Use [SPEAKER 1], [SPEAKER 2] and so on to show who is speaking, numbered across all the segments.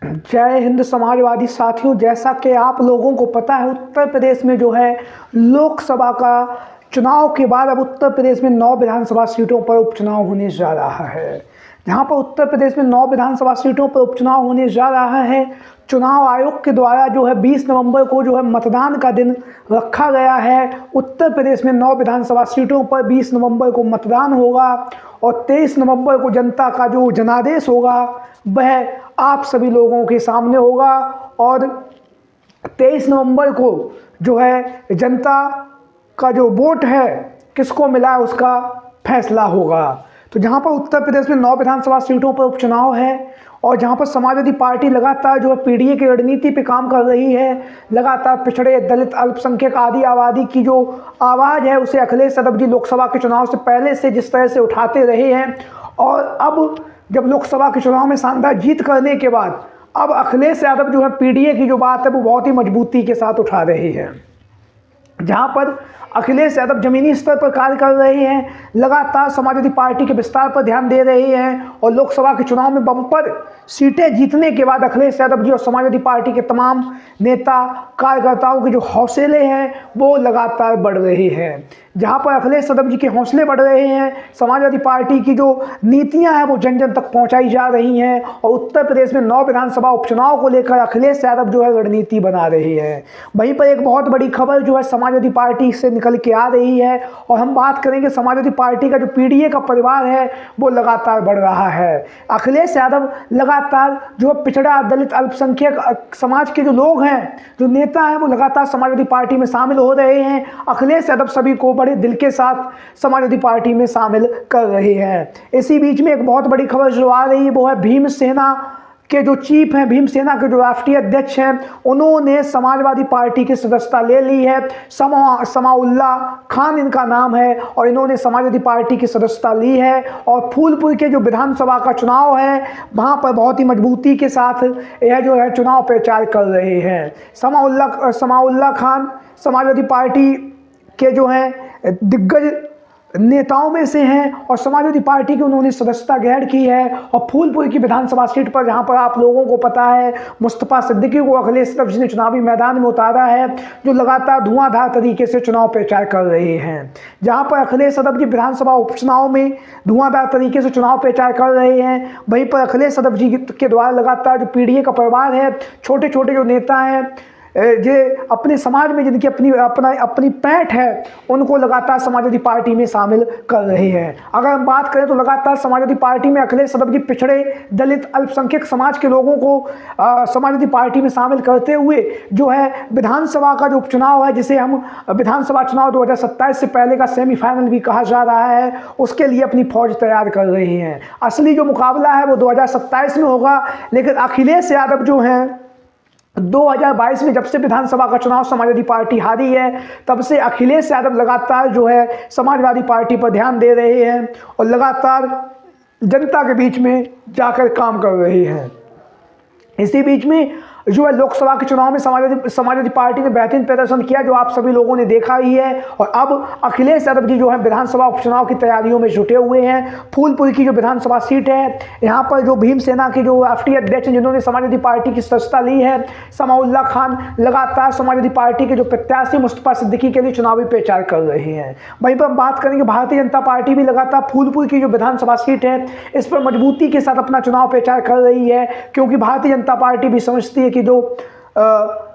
[SPEAKER 1] जय हिंद समाजवादी साथियों, जैसा कि आप लोगों को पता है उत्तर प्रदेश में जो है लोकसभा का चुनाव के बाद अब उत्तर प्रदेश में 9 विधानसभा सीटों पर उपचुनाव होने जा रहा है। जहां पर उत्तर प्रदेश में 9 विधानसभा सीटों पर उपचुनाव होने जा रहा है, चुनाव आयोग के द्वारा जो है 20 नवंबर को जो है मतदान का दिन रखा गया है। उत्तर प्रदेश में 9 विधानसभा सीटों पर 20 नवंबर को मतदान होगा और 23 नवंबर को जनता का जो जनादेश होगा वह आप सभी लोगों के सामने होगा और 23 नवंबर को जो है जनता का जो वोट है किसको मिला है उसका फैसला होगा। तो जहां पर उत्तर प्रदेश में 9 विधानसभा सीटों पर उपचुनाव है और जहां पर समाजवादी पार्टी लगातार जो है पीडीए की रणनीति पे काम कर रही है, लगातार पिछड़े दलित अल्पसंख्यक आदि आबादी की जो आवाज़ है उसे अखिलेश यादव जी लोकसभा के चुनाव से पहले से जिस तरह से उठाते रहे हैं और अब जब लोकसभा के चुनाव में शानदार जीत करने के बाद अब अखिलेश यादव जो है पीडीए की जो बात है वो बहुत ही मजबूती के साथ उठा रहे हैं। जहां पर अखिलेश यादव जमीनी स्तर पर कार्य कर रहे हैं, लगातार समाजवादी पार्टी के विस्तार पर ध्यान दे रहे हैं और लोकसभा के चुनाव में बम्पर सीटें जीतने के बाद अखिलेश यादव जी और समाजवादी पार्टी के तमाम नेता कार्यकर्ताओं के जो हौसले हैं वो लगातार बढ़ रहे हैं। जहां पर अखिलेश यादव जी के हौसले बढ़ रहे हैं, समाजवादी पार्टी की जो नीतियां हैं वो जन जन तक पहुंचाई जा रही हैं और उत्तर प्रदेश में 9 विधानसभा उपचुनाव को लेकर अखिलेश यादव जो है रणनीति बना रहे हैं। वहीं पर एक बहुत बड़ी खबर जो है समाजवादी पार्टी से निकल के आ रही है और हम बात करेंगे समाजवादी पार्टी का जो पीडीए का परिवार है वो लगातार बढ़ रहा है। अखिलेश यादव लगातार जो पिछड़ा दलित अल्पसंख्यक समाज के जो लोग हैं, जो नेता हैं, वो लगातार समाजवादी पार्टी में शामिल हो रहे हैं। अखिलेश यादव सभी को बड़े दिल के साथ समाजवादी पार्टी में शामिल कर रहे हैं। इसी बीच में एक बहुत बड़ी खबर जो आ रही है वो है भीमसेना के जो चीफ हैं, भीमसेना के जो राष्ट्रीय अध्यक्ष हैं, उन्होंने समाजवादी पार्टी की सदस्यता ले ली है। समाउल्ला खान इनका नाम है और इन्होंने समाजवादी पार्टी की सदस्यता ली है और फूलपुर के जो विधानसभा का चुनाव है वहाँ पर बहुत ही मजबूती के साथ यह जो है चुनाव प्रचार कर रहे हैं। समाउल्ला खान समाजवादी पार्टी के जो हैं दिग्गज नेताओं में से हैं और समाजवादी पार्टी की उन्होंने सदस्यता ग्रहण की है और फूलपुर की विधानसभा सीट पर जहां पर आप लोगों को पता है मुस्तफा सिद्दीकी को अखिलेश यादव जी ने चुनावी मैदान में उतारा है, जो लगातार धुआंधार तरीके से चुनाव प्रचार कर रहे हैं। जहां पर अखिलेश यादव जी विधानसभा उपचुनाव में धुआंधार तरीके से चुनाव प्रचार कर रहे हैं, वहीं पर अखिलेश यादव जी के द्वारा लगातार जो पीडीए का परिवार है, छोटे छोटे जो नेता हैं जे अपने समाज में जिनकी अपनी पैठ है उनको लगातार समाजवादी पार्टी में शामिल कर रहे हैं। अगर हम बात करें तो लगातार समाजवादी पार्टी में अखिलेश यादव जी पिछड़े दलित अल्पसंख्यक समाज के लोगों को समाजवादी पार्टी में शामिल करते हुए जो है विधानसभा का जो उपचुनाव है, जिसे हम विधानसभा चुनाव 2027 से पहले का सेमीफाइनल भी कहा जा रहा है, उसके लिए अपनी फौज तैयार कर रहे हैं। असली जो मुकाबला है वो 2027 में होगा, लेकिन अखिलेश यादव जो हैं 2022 में जब से विधानसभा का चुनाव समाजवादी पार्टी हारी है तब से अखिलेश यादव लगातार जो है समाजवादी पार्टी पर ध्यान दे रहे हैं और लगातार जनता के बीच में जाकर काम कर रहे हैं। इसी बीच में जो है लोकसभा के चुनाव में समाजवादी पार्टी ने बेहतरीन प्रदर्शन किया, जो आप सभी लोगों ने देखा ही है और अब अखिलेश यादव जी जो है विधानसभा उपचुनाव की तैयारियों में जुटे हुए हैं। फूलपुर की जो विधानसभा सीट है, यहाँ पर जो भीमसेना के जो राष्ट्रीय अध्यक्ष हैं जिन्होंने समाजवादी पार्टी की सदस्यता ली है, समाउल्ला खान लगातार समाजवादी पार्टी के जो प्रत्याशी मुस्तफा सिद्दीकी के लिए चुनावी प्रचार कर रहे हैं। वहीं पर हम बात करेंगे भारतीय जनता पार्टी भी लगातार फूलपुर की जो विधानसभा सीट है इस पर मजबूती के साथ अपना चुनाव प्रचार कर रही है, क्योंकि भारतीय जनता पार्टी भी समझती है कि जो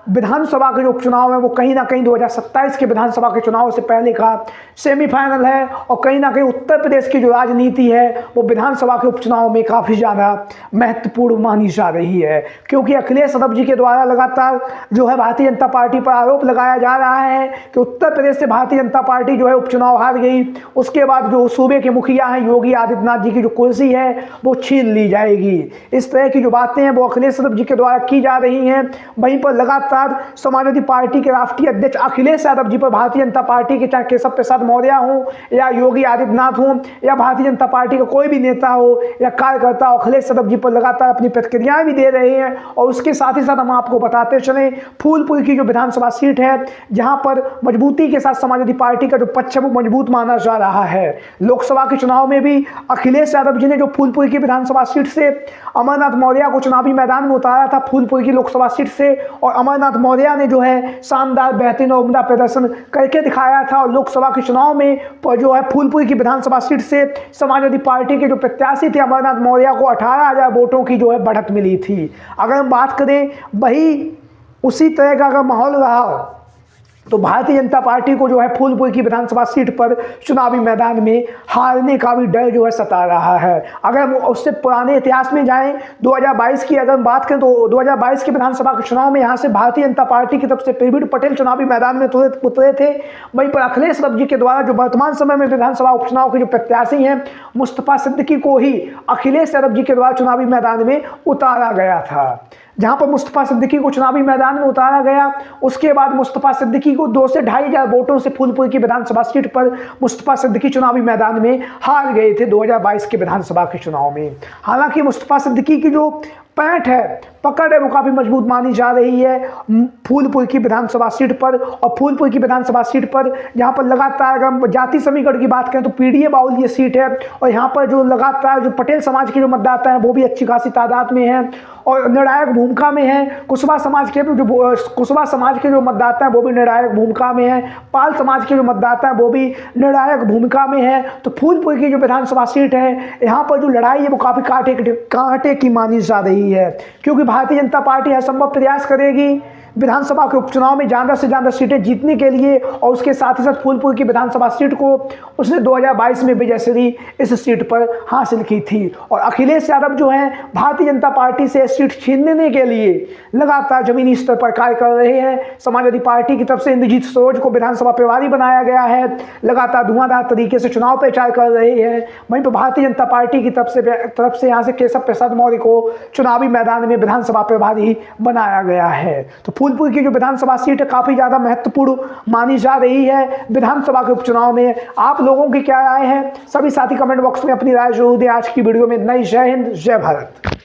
[SPEAKER 1] विधानसभा के जो उपचुनाव है वो कहीं ना कहीं 2027 के विधानसभा के चुनाव से पहले का सेमीफाइनल है और कहीं ना कहीं उत्तर प्रदेश की जो राजनीति है वो विधानसभा के उपचुनाव में काफ़ी ज़्यादा महत्वपूर्ण मानी जा रही है, क्योंकि अखिलेश यादव जी के द्वारा लगातार जो है भारतीय जनता पार्टी पर आरोप लगाया जा रहा है कि उत्तर प्रदेश से भारतीय जनता पार्टी जो है उपचुनाव हार गई, उसके बाद जो सूबे के मुखिया हैं योगी आदित्यनाथ जी की जो कुर्सी है वो छीन ली जाएगी। इस तरह की जो बातें हैं वो अखिलेश यादव जी के द्वारा की जा रही हैं। वहीं पर लगातार लगातार समाजवादी पार्टी के राष्ट्रीय अध्यक्ष अखिलेश यादव जी पर भारतीय जनता पार्टी के चाहे केशव प्रसाद मौर्य हों या योगी आदित्यनाथ हों या भारतीय जनता पार्टी का कोई भी नेता हो या कार्यकर्ता अखिलेश यादव जी पर लगातार अपनी प्रतिक्रियाएं भी दे रहे हैं। और उसके साथ ही साथ हम आपको बताते चलें फूलपुर की जो विधानसभा सीट है जहां पर मजबूती के साथ समाजवादी पार्टी का जो पक्ष है वो मजबूत माना जा रहा है। लोकसभा के चुनाव में भी अखिलेश यादव जी ने जो फूलपुर की विधानसभा सीट से अमरनाथ मौर्य को चुनावी मैदान में उतारा था फूलपुर की लोकसभा सीट से, और अमरनाथ मौर्य ने जो है शानदार बेहतरीन और उम्दा प्रदर्शन करके दिखाया था। और लोकसभा के चुनाव में जो है फूलपुर की विधानसभा सीट से समाजवादी पार्टी के जो प्रत्याशी थे अमरनाथ मौर्य को 18,000 वोटों की जो है बढ़त मिली थी। अगर हम बात करें वही उसी तरह का अगर माहौल रहा तो भारतीय जनता पार्टी को जो है फूलपुर की विधानसभा सीट पर चुनावी मैदान में हारने का भी डर जो है सता रहा है। अगर हम उससे पुराने इतिहास में जाएं 2022 की अगर हम बात करें तो 2022 के विधानसभा के चुनाव में यहाँ से भारतीय जनता पार्टी की तरफ से प्रवीण पटेल चुनावी मैदान में उतरे थे। वहीं पर अखिलेश यादव जी के द्वारा जो वर्तमान समय में विधानसभा उपचुनाव के जो प्रत्याशी हैं मुस्तफा सिद्दीकी को ही अखिलेश यादव जी के द्वारा चुनावी मैदान में उतारा गया था। जहां पर मुस्तफा सिद्दीकी को चुनावी मैदान में उतारा गया उसके बाद मुस्तफा सिद्दीकी को 2 से 2,500 वोटों से फूलपुर की विधानसभा सीट पर मुस्तफा सिद्दीकी चुनावी मैदान में हार गए थे 2022 के विधानसभा के चुनाव में। हालांकि मुस्तफा सिद्दीकी की जो पैठ है पकड़ है वो काफ़ी मजबूत मानी जा रही है फूलपुर की विधानसभा सीट पर। और फूलपुर की विधानसभा सीट पर जहाँ पर लगातार अगर जाति समीकरण की बात करें तो पीडीए बाउल ये सीट है और यहाँ पर जो लगातार जो पटेल समाज के जो मतदाता हैं वो भी अच्छी खासी तादाद में हैं और निर्णायक भूमिका में हैं। कुशवाहा समाज के जो मतदाता हैं वो भी निर्णायक भूमिका में हैं। पाल समाज के जो मतदाता हैं वो भी निर्णायक भूमिका में हैं। तो फूलपुर की जो विधानसभा सीट है यहाँ पर जो लड़ाई है वो काफ़ी कांटे की मानी जा रही है, क्योंकि भारतीय जनता पार्टी असंभव प्रयास करेगी विधानसभा के उपचुनाव में ज़्यादा से ज़्यादा सीटें जीतने के लिए। और उसके साथ ही साथ फूलपुर की विधानसभा सीट को उसने 2022 में विजयश्री इस सीट पर हासिल की थी। और अखिलेश यादव जो हैं भारतीय जनता पार्टी से सीट छीनने के लिए लगातार जमीनी स्तर पर कार्य कर रहे हैं। समाजवादी पार्टी की तरफ से इंद्रजीत सरोज को विधानसभा प्रभारी बनाया गया है, लगातार धुआंधार तरीके से चुनाव प्रचार कर रहे हैं। वहीं पर भारतीय जनता पार्टी की तरफ से यहाँ से केशव प्रसाद मौर्य को चुनावी मैदान में विधानसभा प्रभारी बनाया गया है। तो फूलपुर की जो विधानसभा सीट है काफ़ी ज़्यादा महत्वपूर्ण मानी जा रही है विधानसभा के उपचुनाव में। आप लोगों की क्या राय है? सभी साथी कमेंट बॉक्स में अपनी राय जरूर दें। आज की वीडियो में इतना ही। जय हिंद, जय भारत।